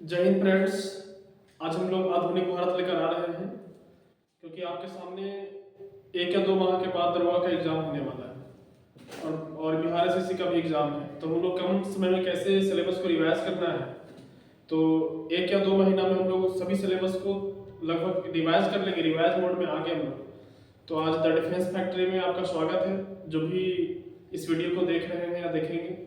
जय हिंद फ्रेंड्स। आज हम लोग आधुनिक भारत लेकर आ रहे हैं क्योंकि आपके सामने 1 या 2 माह के बाद दरवा का एग्जाम होने वाला है और बिहार एसएससी का भी एग्जाम है। तो हम लोग कम समय में कैसे सिलेबस को रिवाइज करना है, तो 1 या 2 महीना में हम लोग सभी सिलेबस को लगभग रिवाइज कर लेंगे। रिवाइज मोड में आ गए हम लोग। तो आज द डिफेंस फैक्ट्री में आपका स्वागत है, जो भी इस वीडियो को देख रहे हैं या देखेंगे।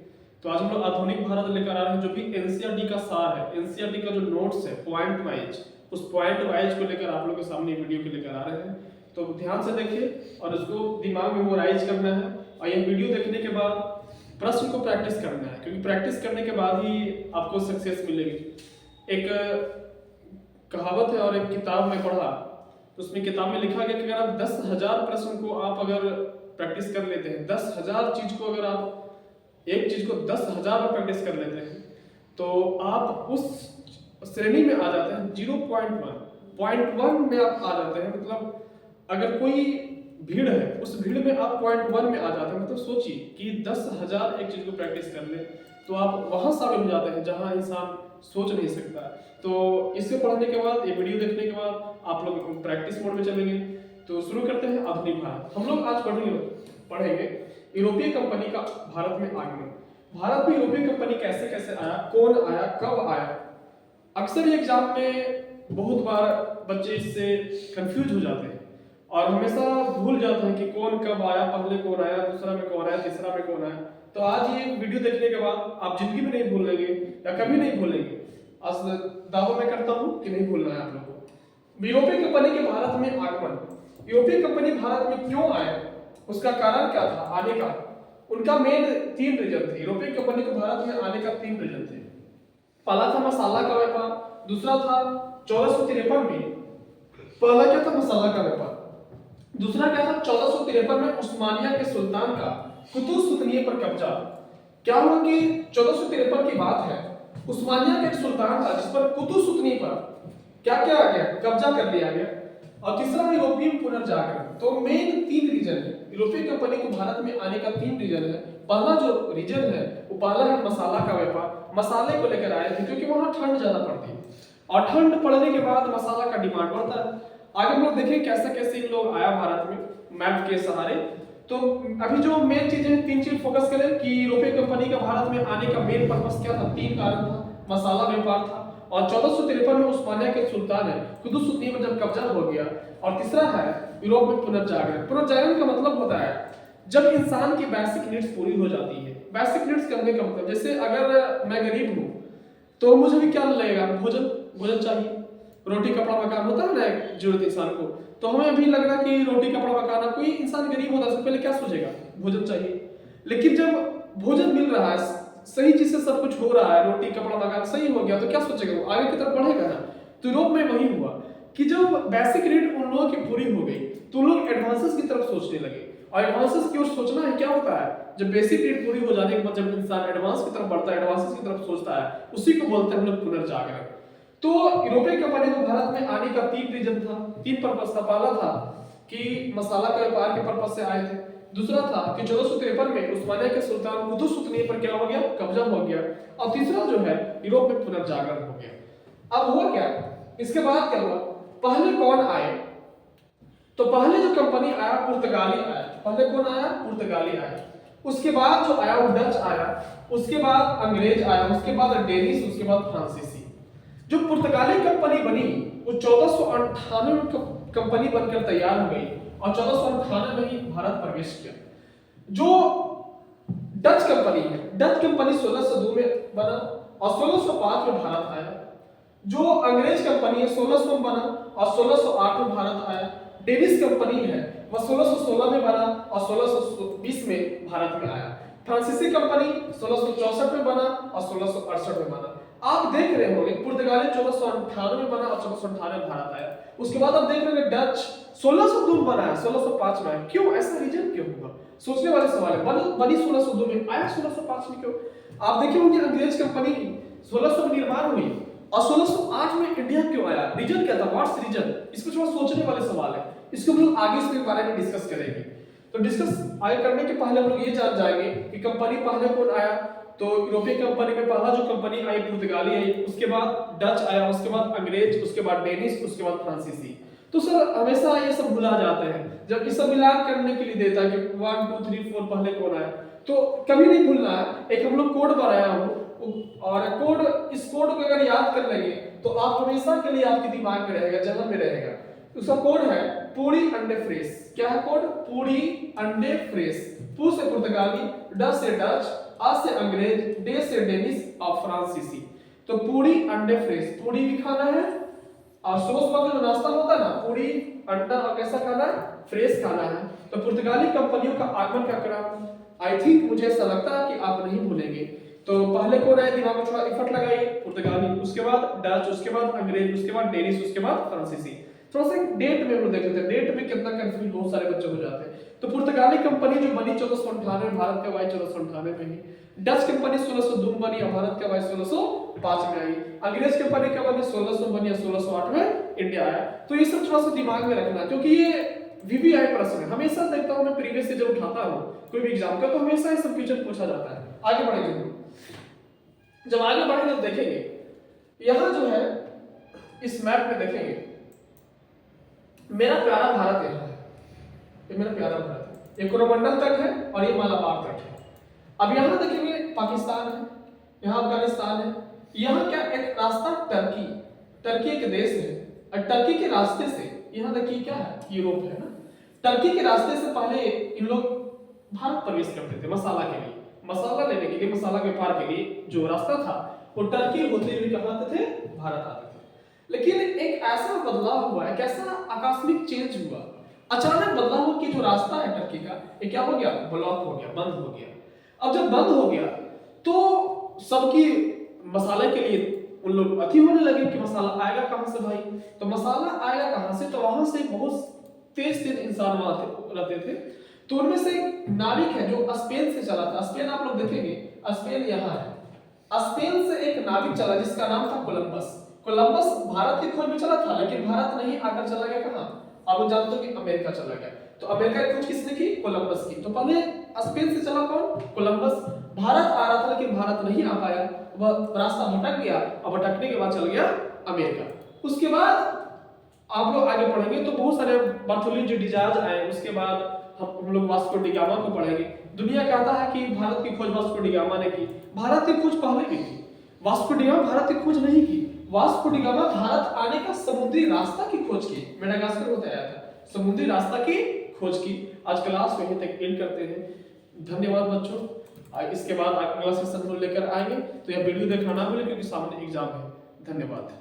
तो आज हम लोग आधुनिक भारत लेकर आ रहे हैं, जो भी एनसीईआरटी का सार है, एनसीईआरटी का जो नोट्स है पॉइंट वाइज, उस पॉइंट वाइज को लेकर आप लोग के सामने वीडियो को लेकर आ रहे हैं। तो ध्यान से देखिए और इसको दिमाग में मेमोराइज करना है। और ये वीडियो देखने के बाद प्रश्न को प्रैक्टिस करना है, क्योंकि प्रैक्टिस करने के बाद ही आपको सक्सेस मिलेगी। एक कहावत है और एक किताब में पढ़ा, तो उसमें किताब में लिखा गया कि अगर आप 10,000 प्रश्न को आप अगर प्रैक्टिस कर लेते हैं, 10,000 चीज को अगर आप एक चीज को 10,000 बार प्रैक्टिस कर लेते हैं, तो आप उस श्रेणी में आ जाते हैं 0.1 में आप आ जाते हैं। मतलब अगर कोई भीड़ है, उस भीड़ में आप 0.1 में आ जाते हैं। मतलब सोचिए कि 10,000 एक चीज को प्रैक्टिस कर ले, तो आप वहां शामिल हो जाते हैं जहां इंसान सोच नहीं सकता। तो इसे पढ़ने के बाद, ये वीडियो देखने के बाद आप लोग प्रैक्टिस मोड में चलेंगे। तो शुरू करते हैं आधुनिक भारत। हम लोग आज पढ़ेंगे यूरोपीय कंपनी का भारत में आगमन। भारत में यूरोपीय कंपनी कैसे कैसे आया, कौन आया, कब आया। अक्सर एग्जाम में बहुत बार बच्चे इससे कंफ्यूज हो जाते हैं और हमेशा भूल जाते हैं कि कौन कब आया, पहले कौन आया, दूसरा में कौन आया, तीसरा में कौन आया। तो आज ये वीडियो देखने के बाद आप जिंदगी में नहीं भूलेंगे या कभी नहीं भूलेंगे। आज दावा मैं करता हूं कि नहीं भूलना है आप लोगों को। यूरोपीय कंपनी के भारत में आगमन। यूरोपीय कंपनी भारत में क्यों आए, उसका कारण क्या था आने का। उनका मेन 3 रीजन थे। यूरोपीय कंपनी को भारत में आने का 3 रीजन थे। पहला था मसाला का व्यापार, दूसरा था 1453 में, पहला क्या था मसाला का व्यापार, दूसरा क्या था 1453 में उस्मानिया के सुल्तान का कुतुबुस्तानिया पर कब्जा। क्या हुआ कि 1453 की बात है, उस्मानिया का एक सुल्तान था जिस पर कुतुबुस्तानिया पर क्या क्या आ गया, कब्जा कर लिया गया। और तीसरा यूरोपीय पुनर्जागरण। तो मेन 3 रीजन है यूरोपीय कंपनी को भारत में आने का। 3 रीजन है। पहला जो रीजन है वो पहला है मसाला का व्यापार। मसाले को लेकर आए थे क्योंकि वहां ठंड ज्यादा पड़ती है और ठंड पड़ने के बाद मसाला का डिमांड बढ़ता है। आगे हम लोग देखें कैसे कैसे इन लोग आया भारत में मैप के सहारे। तो अभी जो मेन चीजें 3 चीज फोकस करें कि यूरोपीय कंपनी का भारत में आने का मेन पर्पस क्या था। 3 कारण था। मसाला व्यापार था और 1453 में उस्मानिया के सुल्तान है कुतुबुस्तानिया पर जब कब्जा हो गया। और तीसरा है यूरोप में पुनर्जागरण। पुनर्जागरण का मतलब होता है जब इंसान की बेसिक नीड्स पूरी हो जाती है। बेसिक नीड्स करने का मतलब जैसे अगर मैं गरीब हूं तो मुझे भी क्या लगेगा, भोजन चाहिए, रोटी कपड़ा मकान होता है ना एक जरूरत इंसान को। तो हमें अभी लग रहा कि रोटी कपड़ा मकान, कोई इंसान गरीब होता है पहले क्या सोचेगा, भोजन चाहिए। लेकिन जब भोजन मिल रहा है, सही चीज से सब कुछ हो रहा है, रोटी कपड़ा मकान सही हो गया, तो क्या सोचेगा वो, आगे की तरफ बढ़ेगा ना। तो यूरोप में वही हुआ कि जब बेसिक नीड उन लोगों की पूरी हो गई तो लोग एडवांसेस की तरफ सोचने लगे। और एडवांसेस की ओर सोचना है क्या होता है, जब बेसिक नीड पूरी हो जाने के बाद जब इंसान एडवांस की तरफ बढ़ता है, एडवांसेस की तरफ सोचता है, उसी को बोलते हैं हम लोग पुनर्जागरण। तो यूरोपीय कंपनी को भारत में आने का 3 रीजन था, 3 पर्पस था। पहला था कि मसाला का व्यापार के पर्पस से आए थे। दूसरा था कि 1453 में उस्मानिया के सुल्तान कुतुबुस्तानिया पर क्या हो गया, कब्जा हो गया। और तीसरा जो है यूरोप में पुनर्जागरण हो गया। अब हुआ क्या, इसके बाद क्या हुआ, पहले कौन आए। तो पहले जो कंपनी आया पुर्तगाली आया। पहले कौन आया, पुर्तगाली आया। उसके बाद जो आया वो डच आया, उसके बाद अंग्रेज आया, उसके बाद डेनिश, उसके बाद फ्रांसीसी। जो पुर्तगाली कंपनी बनी वो 1498 में कंपनी बनकर तैयार हो गई और 1498 में ही भारत प्रवेश किया। जो डच कंपनी है, डच कंपनी 1602 में बना और 1605 में भारत आया। जो अंग्रेज कंपनी है 1600 में बना और 1608 में भारत आया। डेनिश कंपनी है वह 1616 में बना और 1620 में भारत में आया। फ्रांसीसी कंपनी 1664 में बना और 1668 में बना। आप देख रहे होंगे पुर्तगाली 1498 में बना और 1498 में भारत आया। उसके बाद आप देख रहे हैं डच 1602 में बना है, 1605 में आया। क्यों, ऐसा रीजन क्यों हुआ, सोचने वाले सवाल है। बनी 1602 में, आया 1605 में क्यों। आप देखे होंगे अंग्रेज कंपनी 1600 में निर्माण हुई और 1608 में इंडिया क्यों आया, रीजन क्या था, व्हाट्स रीजन। इसको थोड़ा सोचने वाले सवाल है, इसको हम लोग आगे इसके बारे में डिस्कस करेंगे। तो डिस्कस आगे करने के पहले हम लोग ये जान जाएंगे कि कंपनी पहले कौन आया तो यूरोपीय कंपनी में पहला जो कंपनी आई पुर्तगाली आई, उसके बाद डच आया, उसके बाद अंग्रेज, उसके बाद डेनिश, उसके बाद फ्रांसीसी। तो सर हमेशा ये सब भुला जाते हैं जब ये सब मिलान करने के लिए देता है कि 1 2 3 4 पहले कौन आया, तो कभी नहीं भूलना है। एक हम लोग कोड बनाया हूं, और कोड, इस कोड को अगर याद कर लेंगे तो आप हमेशा के लिए आपके दिमाग में रहेगा, जहन में रहेगा। उसका कोड है पूरी अंडे फ्रेस। क्या है कोड? पूरी अंडे फ्रेस। पू से पुर्तगाली, ड से डच, आ से अंग्रेज, डे से डेनिश और फ्रांसीसी। तो पूरी अंडे फ्रेस, पूरी भी खाना है और सुबह सुबह का जो नाश्ता होता है ना, पूरी अंडा और कैसा खाना है? फ्रेश खाना है। तो पुर्तगाली कंपनियों का आगमन का क्रम आई थिंक मुझे ऐसा लगता है कि आप नहीं भूलेंगे। तो पहले कौन आया, दिमाग में थोड़ा एफर्ट लगाइए, पुर्तगाली, उसके बाद डच, उसके बाद अंग्रेज, उसके बाद डेनिश, उसके बाद फ्रांसीसी। थोड़ा सा डेट में हम लोग देख लेते हैं, डेट में कितना कंफ्यूज बहुत सारे बच्चे हो जाते हैं। तो पुर्तगाली कंपनी जो बनी 1498 में, भारत का वाई 1498 में ही। डच कंपनी 1602 में बनी और भारत का वाई 1605 में आई। अंग्रेज कंपनी का बनी 1600 बनी और 1608 में इंडिया आया। तो ये सब थोड़ा सा दिमाग में रखना, क्योंकि ये वीवीआई प्रश्न है। हमेशा देखता हूं मैं, प्रीवियस से जब उठाता हूं कोई भी एग्जाम का, तो हमेशा ये सब क्वेश्चन पूछा जाता है। आगे बढ़ेंगे, जब आगे बढ़ेंगे तो देखेंगे यहां जो है इस मैप में देखेंगे मेरा प्यारा भारत यहाँ है, ये मेरा प्यारा भारत है, ये कोरोमंडल तट है और ये मालाबार तट है। अब यहाँ देखेंगे पाकिस्तान है, यहाँ अफगानिस्तान है, यहाँ क्या एक रास्ता टर्की, टर्की एक देश है, और टर्की के रास्ते से यहाँ देखिए क्या है, यूरोप है ना। टर्की के रास्ते से पहले इन लोग भारत प्रवेश करते थे मसाला के लिए, मसाला लेने के लिए, मसाला व्यापार के लिए जो रास्ता था वो टर्की होते हुए कहाँ आते थे? भारत आते थे। लेकिन एक ऐसा बदलाव हुआ, एक ऐसा आकस्मिक चेंज हुआ, अचानक बदलाव हुआ कि जो रास्ता है टर्की का, ये क्या हो गया? ब्लॉक हो गया, बंद हो गया। अब जब बंद हो गया तो सबकी मसाले के लिए उन लोग अति होने लगे कि मसाला आएगा कहां से भाई? तो मसाला आएगा कहां से? तो वहां से बहुत तेज इंसान वहां रहते थे। तो उनमें से एक नाविक है जो स्पेन से चला था, स्पेन आप लोग देखेंगे, स्पेन यहाँ है, स्पेन से एक नाविक चला जिसका नाम था कोलंबस। कोलंबस भारत की खोज में चला था, लेकिन भारत नहीं आकर चला गया कहां? आप लोग जानते हो कि अमेरिका चला गया। तो अमेरिका की खोज किसने की? कोलंबस की। तो पहले स्पेन से चला कौन? कोलंबस। भारत आ रहा था लेकिन भारत नहीं आ पाया, वह रास्ता भटक गया और भटकने के बाद चल गया अमेरिका। उसके बाद आप लोग आगे पढ़ेंगे तो बहुत सारे बार्थोलोमेव डिजाज आए, उसके बाद हम लोग वास्को डी गामा को पढ़ेंगे। दुनिया कहता है कि भारत की खोज वास्को डी गामा ने की, भारत की खोज पहले की थी। वास्को डी गामा भारत की खोज नहीं की, वास्को डी गामा भारत आने का समुद्री रास्ता की खोज की, मेडागास्कर को आया था, समुद्री रास्ता की खोज की। आज क्लास यहीं तक एंड करते हैं। धन्यवाद बच्चों। इसके बाद अगला सेशन लेकर आएंगे, तो यह वीडियो देखना ना भूलें क्योंकि सामने एग्जाम है। धन्यवाद।